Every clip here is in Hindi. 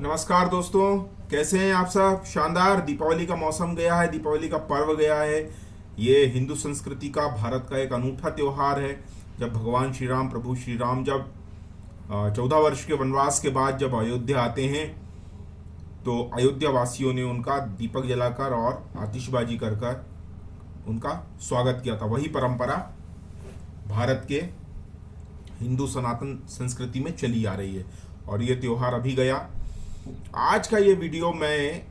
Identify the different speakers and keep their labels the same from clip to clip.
Speaker 1: नमस्कार दोस्तों, कैसे हैं आप सब। शानदार दीपावली का मौसम गया है, दीपावली का पर्व गया है। ये हिंदू संस्कृति का, भारत का एक अनूठा त्योहार है। जब भगवान श्री राम, प्रभु श्री राम जब 14 वर्ष के वनवास के बाद जब अयोध्या आते हैं, तो अयोध्या वासियों ने उनका दीपक जलाकर और आतिशबाजी कर कर उनका स्वागत किया था। वही परंपरा भारत के हिंदू सनातन संस्कृति में चली आ रही है और ये त्योहार अभी गया। आज का ये वीडियो मैं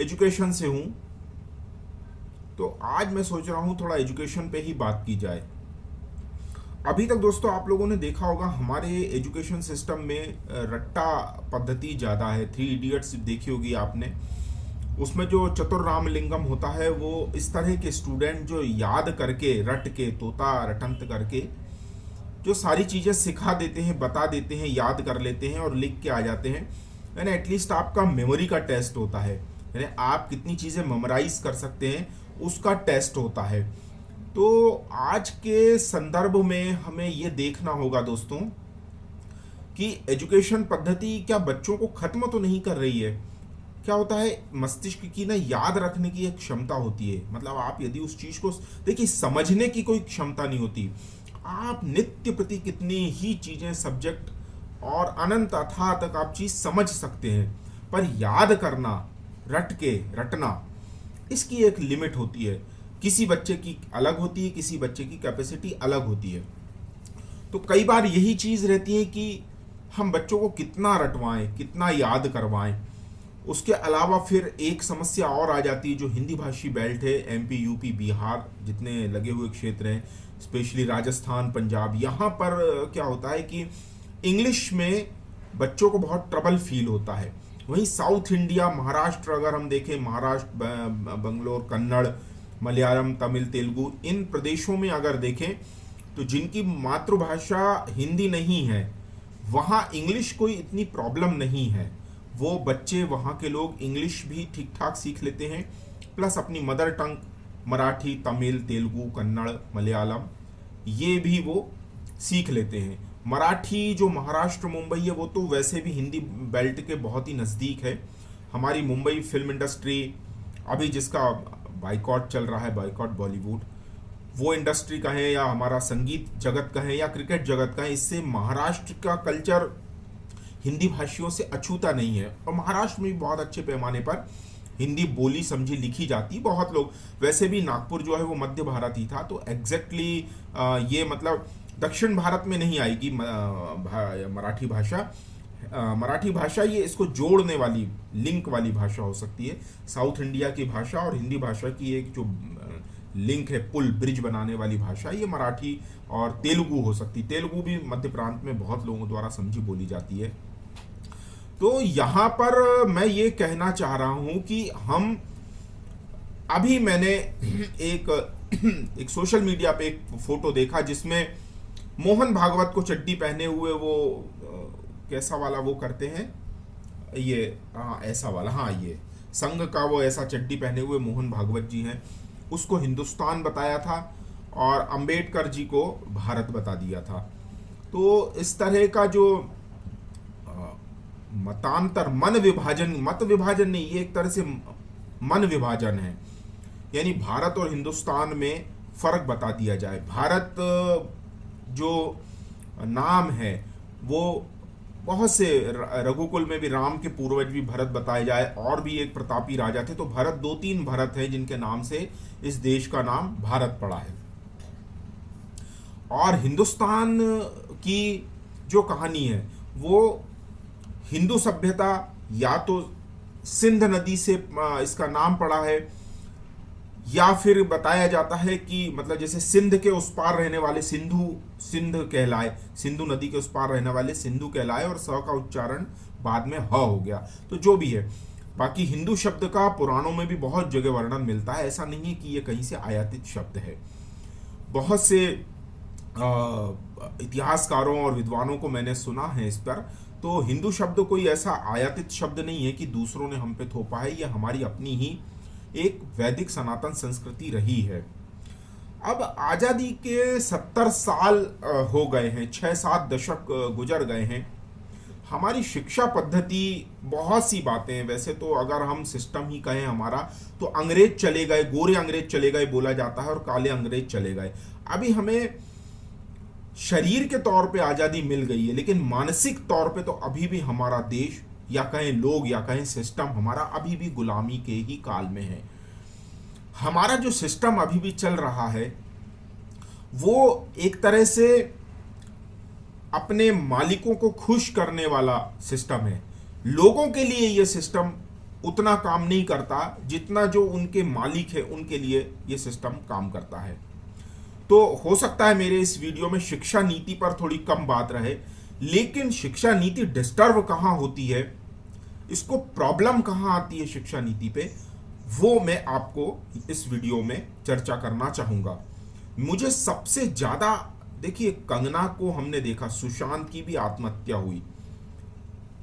Speaker 1: एजुकेशन से हूँ, तो आज मैं सोच रहा हूँ थोड़ा एजुकेशन पे ही बात की जाए। अभी तक दोस्तों आप लोगों ने देखा होगा हमारे एजुकेशन सिस्टम में रट्टा पद्धति ज़्यादा है। 3 इडियट्स देखी होगी आपने। उसमें जो चतुर रामलिंगम होता है, वो इस तरह के स्टूडेंट जो याद करके, रट के, तोता रटंत करके जो सारी चीज़ें सिखा देते हैं, बता देते हैं, याद कर लेते हैं और लिख के आ जाते हैं। यानी एटलीस्ट आपका मेमोरी का टेस्ट होता है, यानी आप कितनी चीज़ें मेमोराइज कर सकते हैं उसका टेस्ट होता है। तो आज के संदर्भ में हमें ये देखना होगा दोस्तों कि एजुकेशन पद्धति क्या बच्चों को खत्म तो नहीं कर रही है। क्या होता है, मस्तिष्क की ना याद रखने की एक क्षमता होती है। मतलब आप यदि उस चीज़ को देखिए, समझने की कोई क्षमता नहीं होती। आप नित्य प्रति कितनी ही चीजें, सब्जेक्ट और अनंत अथाह तक आप चीज समझ सकते हैं, पर याद करना, रटना, इसकी एक लिमिट होती है। किसी बच्चे की अलग होती है, किसी बच्चे की कैपेसिटी अलग होती है। तो कई बार यही चीज रहती है कि हम बच्चों को कितना रटवाएं, कितना याद करवाएं। उसके अलावा फिर एक समस्या और आ जाती है, जो हिंदी भाषी बेल्ट है, एमपी, यूपी, बिहार जितने लगे हुए क्षेत्र हैं, स्पेशली राजस्थान, पंजाब, यहाँ पर क्या होता है कि इंग्लिश में बच्चों को बहुत ट्रबल फील होता है। वहीं साउथ इंडिया, महाराष्ट्र अगर हम देखें, महाराष्ट्र, बंगलोर, कन्नड़, मलयालम, तमिल, तेलुगु, इन प्रदेशों में अगर देखें तो जिनकी मातृभाषा हिंदी नहीं है, वहाँ इंग्लिश कोई इतनी प्रॉब्लम नहीं है। वो बच्चे, वहाँ के लोग इंग्लिश भी ठीक ठाक सीख लेते हैं, प्लस अपनी मदर टंग मराठी, तमिल, तेलुगु, कन्नड़, मलयालम, ये भी वो सीख लेते हैं। मराठी जो महाराष्ट्र, मुंबई है, वो तो वैसे भी हिंदी बेल्ट के बहुत ही नज़दीक है। हमारी मुंबई फिल्म इंडस्ट्री अभी जिसका बाइकॉट चल रहा है, बाइकॉट बॉलीवुड, वो इंडस्ट्री कहें या हमारा संगीत जगत कहें या क्रिकेट जगत कहें, इससे महाराष्ट्र का कल्चर हिंदी भाषियों से अछूता नहीं है। और महाराष्ट्र में भी बहुत अच्छे पैमाने पर हिंदी बोली समझी लिखी जाती। बहुत लोग, वैसे भी नागपुर जो है वो मध्य भारत ही था, तो एग्जैक्टली ये मतलब दक्षिण भारत में नहीं आएगी मराठी भाषा। मराठी भाषा ये इसको जोड़ने वाली, लिंक वाली भाषा हो सकती है। साउथ इंडिया की भाषा और हिंदी भाषा की एक जो लिंक है, पुल, ब्रिज बनाने वाली भाषा, ये मराठी और तेलुगु हो सकती। तेलुगु भी मध्य प्रांत में बहुत लोगों द्वारा समझी बोली जाती है। तो यहाँ पर मैं ये कहना चाह रहा हूँ कि हम अभी मैंने एक सोशल मीडिया पे एक फोटो देखा जिसमें मोहन भागवत को चड्डी पहने हुए, वो कैसा वाला वो करते हैं, ये ऐसा वाला, ये संघ का वो ऐसा चड्डी पहने हुए मोहन भागवत जी हैं। उसको हिंदुस्तान बताया था और अंबेडकर जी को भारत बता दिया था। तो इस तरह का जो मतांतर, मत विभाजन नहीं, ये एक तरह से मन विभाजन है। यानी भारत और हिंदुस्तान में फर्क बता दिया जाए। भारत जो नाम है वो बहुत से, रघुकुल में भी राम के पूर्वज भी भरत बताए जाए, और भी एक प्रतापी राजा थे, तो भरत, 2-3 भरत हैं जिनके नाम से इस देश का नाम भारत पड़ा है। और हिंदुस्तान की जो कहानी है वो हिंदू सभ्यता, या तो सिंध नदी से इसका नाम पड़ा है, या फिर बताया जाता है कि मतलब जैसे सिंध के उस पार रहने वाले सिंध कहलाए, सिंधु नदी के उस पार रहने वाले सिंधु कहलाए, और स का उच्चारण बाद में ह हो गया। तो जो भी है, बाकी हिंदू शब्द का पुराणों में भी बहुत जगह वर्णन मिलता है। ऐसा नहीं है कि ये कहीं से आयातित शब्द है। बहुत से इतिहासकारों और विद्वानों को मैंने सुना है इस पर। तो हिंदू शब्द कोई ऐसा आयातित शब्द नहीं है कि दूसरों ने हम पे थोपा है। ये हमारी अपनी ही एक वैदिक सनातन संस्कृति रही है। अब आज़ादी के 70 साल हो गए हैं, 6-7 दशक गुजर गए हैं। हमारी शिक्षा पद्धति, बहुत सी बातें हैं। वैसे तो अगर हम सिस्टम ही कहें हमारा, तो अंग्रेज चले गए, गोरे अंग्रेज चले गए बोला जाता है, और काले अंग्रेज चले गए। अभी हमें शरीर के तौर पे आज़ादी मिल गई है, लेकिन मानसिक तौर पे तो अभी भी हमारा देश, या कहें लोग, या कहें सिस्टम हमारा, अभी भी गुलामी के ही काल में है। हमारा जो सिस्टम अभी भी चल रहा है वो एक तरह से अपने मालिकों को खुश करने वाला सिस्टम है। लोगों के लिए ये सिस्टम उतना काम नहीं करता जितना जो उनके मालिक है उनके लिए ये सिस्टम काम करता है। तो हो सकता है मेरे इस वीडियो में शिक्षा नीति पर थोड़ी कम बात रहे, लेकिन शिक्षा नीति डिस्टर्ब कहाँ होती है, इसको प्रॉब्लम कहाँ आती है शिक्षा नीति पे, वो मैं आपको इस वीडियो में चर्चा करना चाहूँगा। मुझे सबसे ज़्यादा, देखिए कंगना को हमने देखा, सुशांत की भी आत्महत्या हुई,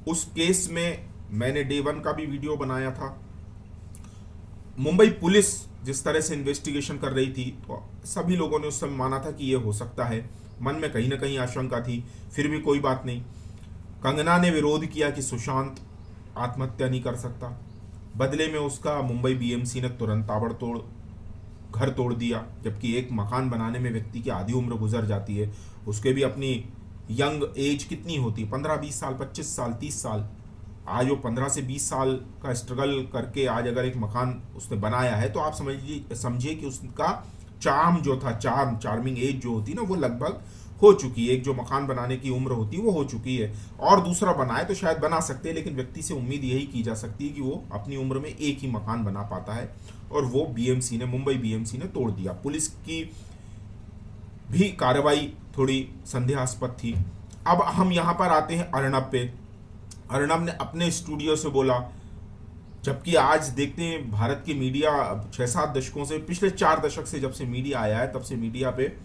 Speaker 1: उस केस में मैंने डे 1 का भी वीडियो बनाया था। मुंबई पुलिस जिस तरह से इन्वेस्टिगेशन कर रही थी, तो सभी लोगों ने उस समय माना था कि ये हो सकता है, मन में कहीं ना कहीं आशंका थी, फिर भी कोई बात नहीं। कंगना ने विरोध किया कि सुशांत आत्महत्या नहीं कर सकता, बदले में उसका मुंबई बीएमसी ने तुरंत ताबड़तोड़ घर तोड़ दिया, जबकि एक मकान बनाने में व्यक्ति की आधी उम्र गुजर जाती है, उसके भी अपनी यंग एज कितनी होती है, 15-20 साल, 25 साल, 30 साल। आज वो 15 से 20 साल का स्ट्रगल करके आज अगर एक मकान उसने बनाया है, तो आप समझिए कि उसका चार्म जो था, चार्मिंग एज जो होती है ना, वो लगभग हो चुकी है। एक जो मकान बनाने की उम्र होती है वो हो चुकी है, और दूसरा बनाए तो शायद बना सकते हैं, लेकिन व्यक्ति से उम्मीद यही की जा सकती है कि वो अपनी उम्र में एक ही मकान बना पाता है, और वो बीएमसी ने, मुंबई बीएमसी ने तोड़ दिया। पुलिस की भी कार्रवाई थोड़ी संदेहास्पद थी। अब हम यहाँ पर आते हैं अर्णब पे। अर्णब ने अपने स्टूडियो से बोला, जबकि आज देखते हैं भारत की मीडिया 6-7 दशकों से, पिछले 4 दशक से जब से मीडिया आया है, तब से मीडिया पे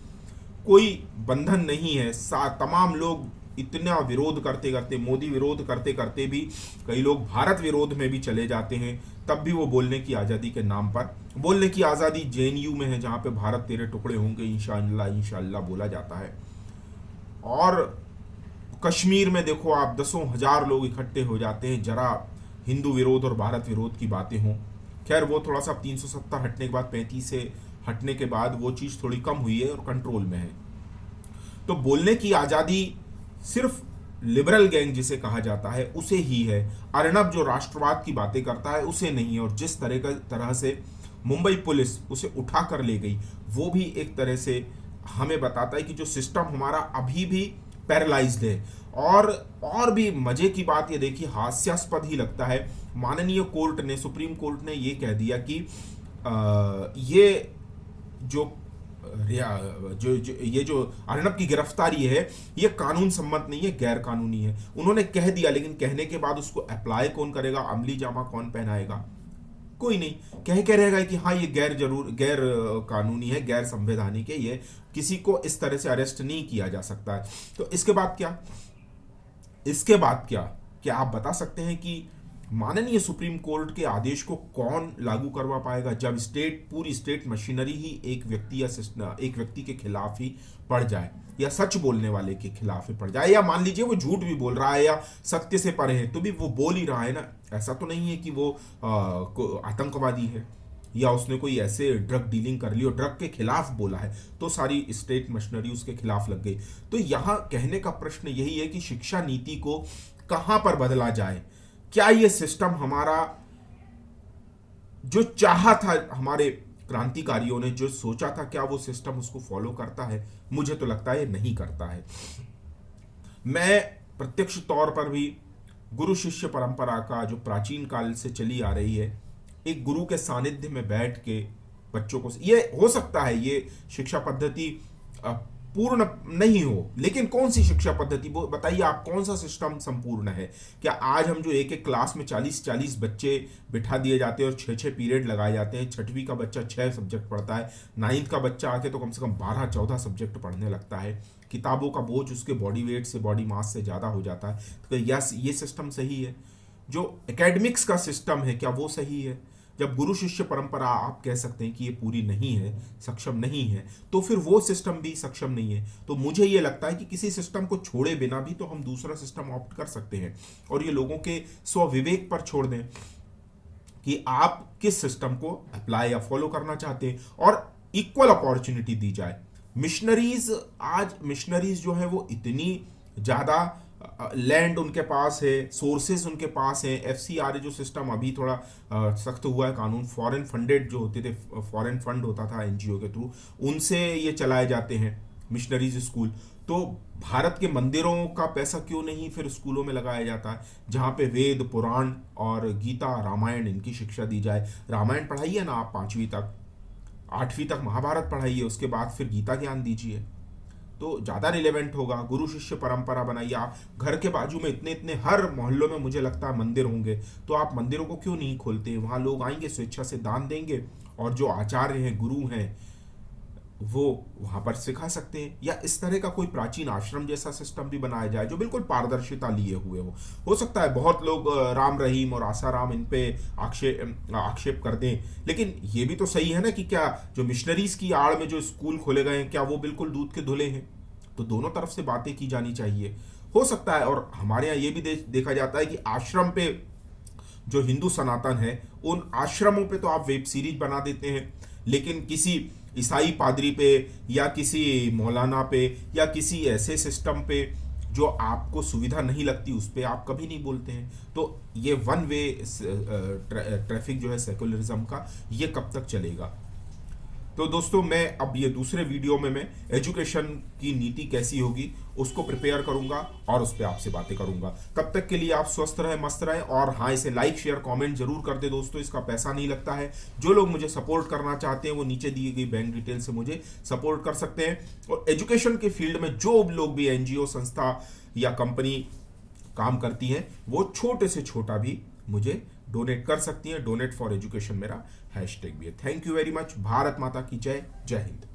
Speaker 1: कोई बंधन नहीं है। तमाम लोग इतना विरोध करते करते, मोदी विरोध करते करते भी कई लोग भारत विरोध में भी चले जाते हैं, तब भी वो बोलने की आज़ादी के नाम पर, बोलने की आज़ादी जेएनयू में है, जहाँ पे भारत तेरे टुकड़े होंगे इंशाअल्लाह इंशाअल्लाह बोला जाता है। और कश्मीर में देखो आप, 10,000 लोग इकट्ठे हो जाते हैं, जरा हिंदू विरोध और भारत विरोध की बातें हों। खैर वो थोड़ा सा 370 हटने के बाद, 35 से हटने के बाद वो चीज़ थोड़ी कम हुई है और कंट्रोल में है। तो बोलने की आज़ादी सिर्फ लिबरल गैंग जिसे कहा जाता है उसे ही है। अर्णब जो राष्ट्रवाद की बातें करता है उसे नहीं है। और जिस तरह से मुंबई पुलिस उसे उठा कर ले गई, वो भी एक तरह से हमें बताता है कि जो सिस्टम हमारा अभी भी पैरालाइज्ड है। और भी मजे की बात ये देखिए, हास्यास्पद ही लगता है, माननीय कोर्ट ने, सुप्रीम कोर्ट ने ये कह दिया कि ये जो अर्णब की गिरफ्तारी है ये कानून सम्मत नहीं है, गैर कानूनी है। उन्होंने कह दिया, लेकिन कहने के बाद उसको अप्लाई कौन करेगा, अमली जामा कौन पहनाएगा, कोई नहीं। कह रहेगा कि हाँ ये गैर कानूनी है, गैर संवैधानिक है, ये किसी को इस तरह से अरेस्ट नहीं किया जा सकता है। तो इसके बाद क्या आप बता सकते हैं कि माननीय सुप्रीम कोर्ट के आदेश को कौन लागू करवा पाएगा, जब पूरी स्टेट मशीनरी ही एक व्यक्ति के खिलाफ ही पड़ जाए, या सच बोलने वाले के खिलाफ ही पड़ जाए, या मान लीजिए वो झूठ भी बोल रहा है या सत्य से परे है, तो भी वो बोल ही रहा है ना। ऐसा तो नहीं है कि वो आतंकवादी है, या उसने कोई ऐसे ड्रग डीलिंग कर ली और ड्रग के खिलाफ बोला है तो सारी स्टेट मशीनरी उसके खिलाफ लग गई। तो यहाँ कहने का प्रश्न यही है कि शिक्षा नीति को कहाँ पर बदला जाए। क्या ये सिस्टम हमारा जो चाहा था, हमारे क्रांतिकारियों ने जो सोचा था, क्या वो सिस्टम उसको फॉलो करता है? मुझे तो लगता है नहीं करता है। मैं प्रत्यक्ष तौर पर भी गुरु शिष्य परंपरा का जो प्राचीन काल से चली आ रही है, एक गुरु के सानिध्य में बैठ के बच्चों को, ये हो सकता है ये शिक्षा पद्धति पूर्ण नहीं हो, लेकिन कौन सी शिक्षा पद्धति, वो बताइए आप, कौन सा सिस्टम संपूर्ण है? क्या आज हम जो एक क्लास में 40 बच्चे बिठा दिए जाते हैं और 6 पीरियड लगाए जाते हैं, 6वीं का बच्चा 6 सब्जेक्ट पढ़ता है, 9th का बच्चा आके तो कम से कम 12-14 सब्जेक्ट पढ़ने लगता है, किताबों का बोझ उसके बॉडी वेट से, बॉडी मास से ज़्यादा हो जाता है। तो यस, ये सिस्टम सही है? जो एकेडमिक्स का सिस्टम है क्या वो सही है? जब गुरु शिष्य परंपरा आप कह सकते हैं कि ये पूरी नहीं है, सक्षम नहीं है, तो फिर वो सिस्टम भी सक्षम नहीं है। तो मुझे ये लगता है कि किसी सिस्टम को छोड़े बिना भी तो हम दूसरा सिस्टम ऑप्ट कर सकते हैं, और ये लोगों के स्वविवेक पर छोड़ दें कि आप किस सिस्टम को अप्लाई या फॉलो करना चाहते हैं, और इक्वल अपॉर्चुनिटी दी जाए। मिशनरीज जो है वो इतनी ज़्यादा लैंड उनके पास है, सोर्सेज उनके पास है। FCRA जो सिस्टम अभी थोड़ा सख्त हुआ है कानून, फॉरेन फंडेड जो होते थे, फॉरेन फंड होता था NGO के थ्रू, उनसे ये चलाए जाते हैं मिशनरीज स्कूल। तो भारत के मंदिरों का पैसा क्यों नहीं फिर स्कूलों में लगाया जाता है, जहाँ पे वेद पुराण और गीता रामायण इनकी शिक्षा दी जाए। रामायण पढ़ाइए ना आप 5वीं तक, 8वीं तक महाभारत पढ़ाइए, उसके बाद फिर गीता ज्ञान दीजिए, तो ज़्यादा रिलेवेंट होगा। गुरु शिष्य परंपरा बनाइए। आप घर के बाजू में इतने इतने हर मोहल्लों में मुझे लगता है मंदिर होंगे, तो आप मंदिरों को क्यों नहीं खोलते? वहाँ लोग आएंगे, स्वेच्छा से दान देंगे, और जो आचार्य हैं, गुरु हैं, वो वहाँ पर सिखा सकते हैं। या इस तरह का कोई प्राचीन आश्रम जैसा सिस्टम भी बनाया जाए जो बिल्कुल पारदर्शिता लिए हुए हो सकता है बहुत लोग राम रहीम और आसाराम इन पे आक्षेप कर दें, लेकिन ये भी तो सही है ना कि क्या जो मिशनरीज की आड़ में जो स्कूल खोले गए हैं, क्या वो बिल्कुल दूध के धुले हैं? तो दोनों तरफ से बातें की जानी चाहिए। हो सकता है, और हमारे यहाँ ये भी देखा जाता है कि आश्रम पे जो हिंदू सनातन है, उन आश्रमों पे तो आप वेब सीरीज बना देते हैं, लेकिन किसी ईसाई पादरी पे या किसी मौलाना पे या किसी ऐसे सिस्टम पे जो आपको सुविधा नहीं लगती, उस पर आप कभी नहीं बोलते हैं। तो ये वन वे ट्रैफिक जो है सेकुलरिज्म का, ये कब तक चलेगा? तो दोस्तों, मैं अब ये दूसरे वीडियो में मैं एजुकेशन की नीति कैसी होगी उसको प्रिपेयर करूंगा और उस पर आपसे बातें करूंगा। तब तक के लिए आप स्वस्थ रहे, मस्त रहे, और हाँ, इसे लाइक शेयर कमेंट जरूर कर दे दोस्तों, इसका पैसा नहीं लगता है। जो लोग मुझे सपोर्ट करना चाहते हैं वो नीचे दी गई बैंक डिटेल से मुझे सपोर्ट कर सकते हैं। और एजुकेशन के फील्ड में जो लोग भी NGO संस्था या कंपनी काम करती हैं, वो छोटे से छोटा भी मुझे डोनेट कर सकती हैं। डोनेट फॉर एजुकेशन मेरा हैशटैग भी है। Thank you very much. Bharat माता की जय। जय हिंद।